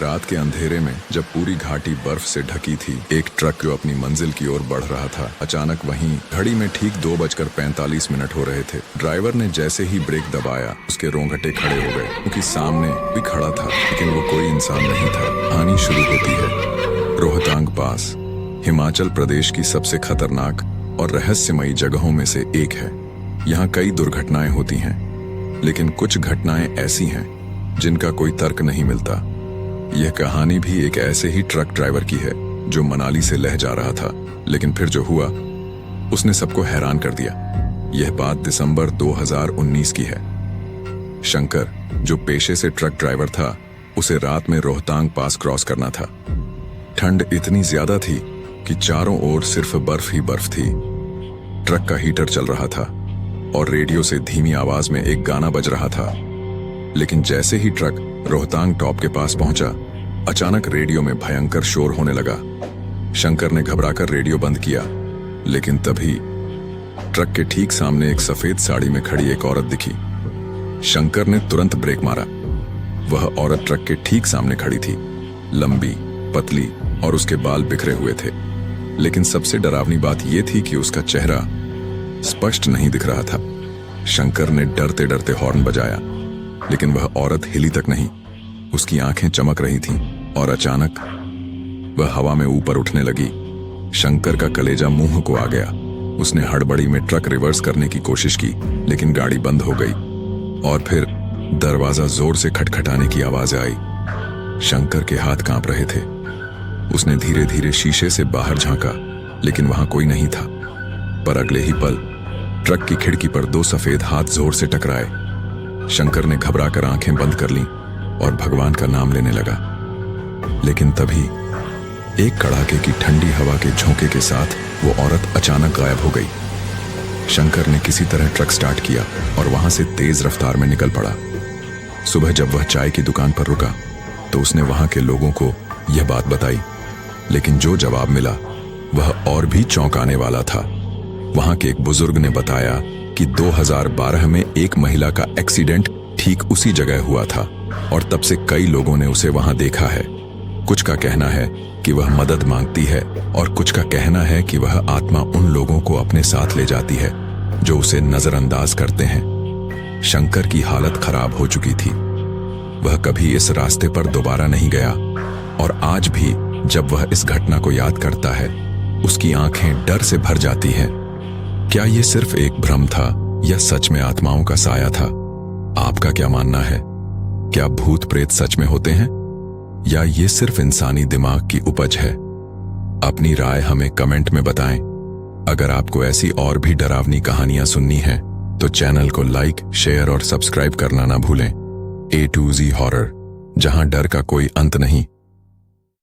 रात के अंधेरे में जब पूरी घाटी बर्फ से ढकी थी, एक ट्रक जो अपनी मंजिल की ओर बढ़ रहा था, अचानक वहीं घड़ी में ठीक 2:45 हो रहे थे। ड्राइवर ने जैसे ही ब्रेक दबाया, उसके रोंगटे खड़े हो गए, क्योंकि सामने भी खड़ा था, लेकिन वो कोई इंसान नहीं था। कहानी शुरू होती है रोहतांग पास, हिमाचल प्रदेश की सबसे खतरनाक और रहस्यमयी जगहों में से एक है। यहाँ कई दुर्घटनाएं होती हैं, लेकिन कुछ घटनाएं ऐसी हैं जिनका कोई तर्क नहीं मिलता। यह कहानी भी एक ऐसे ही ट्रक ड्राइवर की है जो मनाली से लेह जा रहा था, लेकिन फिर जो हुआ उसने सबको हैरान कर दिया। यह बात दिसंबर 2019 की है। शंकर, जो पेशे से ट्रक ड्राइवर था, उसे रात में रोहतांग पास क्रॉस करना था। ठंड इतनी ज्यादा थी कि चारों ओर सिर्फ बर्फ ही बर्फ थी। ट्रक का हीटर चल रहा था और रेडियो से धीमी आवाज में एक गाना बज रहा था। लेकिन जैसे ही ट्रक रोहतांग टॉप के पास पहुंचा, अचानक रेडियो में भयंकर शोर होने लगा। शंकर ने घबराकर रेडियो बंद किया, लेकिन तभी ट्रक के ठीक सामने एक सफेद साड़ी में खड़ी एक औरत दिखी। शंकर ने तुरंत ब्रेक मारा। वह औरत ट्रक के ठीक सामने खड़ी थी, लंबी, पतली और उसके बाल बिखरे हुए थे। लेकिन सबसे डरावनी बात यह थी कि उसका चेहरा स्पष्ट नहीं दिख रहा था। शंकर ने डरते डरते हॉर्न बजाया, लेकिन वह औरत हिली तक नहीं। उसकी आंखें चमक रही थीं और अचानक वह हवा में ऊपर उठने लगी। शंकर का कलेजा मुंह को आ गया। उसने हड़बड़ी में ट्रक रिवर्स करने की कोशिश की, लेकिन गाड़ी बंद हो गई और फिर दरवाजा जोर से खटखटाने की आवाज आई। शंकर के हाथ कांप रहे थे। उसने धीरे धीरे शीशे से बाहर झांका, लेकिन वहां कोई नहीं था। पर अगले ही पल ट्रक की खिड़की पर दो सफेद हाथ जोर से टकराए। शंकर ने घबराकर आंखें बंद कर लीं और भगवान का नाम लेने लगा। लेकिन तभी एक कड़ाके की ठंडी हवा के झोंके के साथ वो औरत अचानक गायब हो गई। शंकर ने किसी तरह ट्रक स्टार्ट किया और वहां से तेज रफ्तार में निकल पड़ा। सुबह जब वह चाय की दुकान पर रुका तो उसने वहां के लोगों को यह बात बताई, लेकिन जो जवाब मिला वह और भी चौंकाने वाला था। वहां के एक बुजुर्ग ने बताया कि 2012 में एक महिला का एक्सीडेंट ठीक उसी जगह हुआ था और तब से कई लोगों ने उसे वहां देखा है। कुछ का कहना है कि वह मदद मांगती है और कुछ का कहना है कि वह आत्मा उन लोगों को अपने साथ ले जाती है जो उसे नजरअंदाज करते हैं। शंकर की हालत खराब हो चुकी थी। वह कभी इस रास्ते पर दोबारा नहीं गया और आज भी जब वह इस घटना को याद करता है, उसकी आंखें डर से भर जाती हैं। क्या यह सिर्फ एक भ्रम था या सच में आत्माओं का साया था? आपका क्या मानना है? क्या भूत प्रेत सच में होते हैं या ये सिर्फ इंसानी दिमाग की उपज है? अपनी राय हमें कमेंट में बताएं। अगर आपको ऐसी और भी डरावनी कहानियां सुननी हैं तो चैनल को लाइक, शेयर और सब्सक्राइब करना ना भूलें। A to Z हॉरर, जहां डर का कोई अंत नहीं।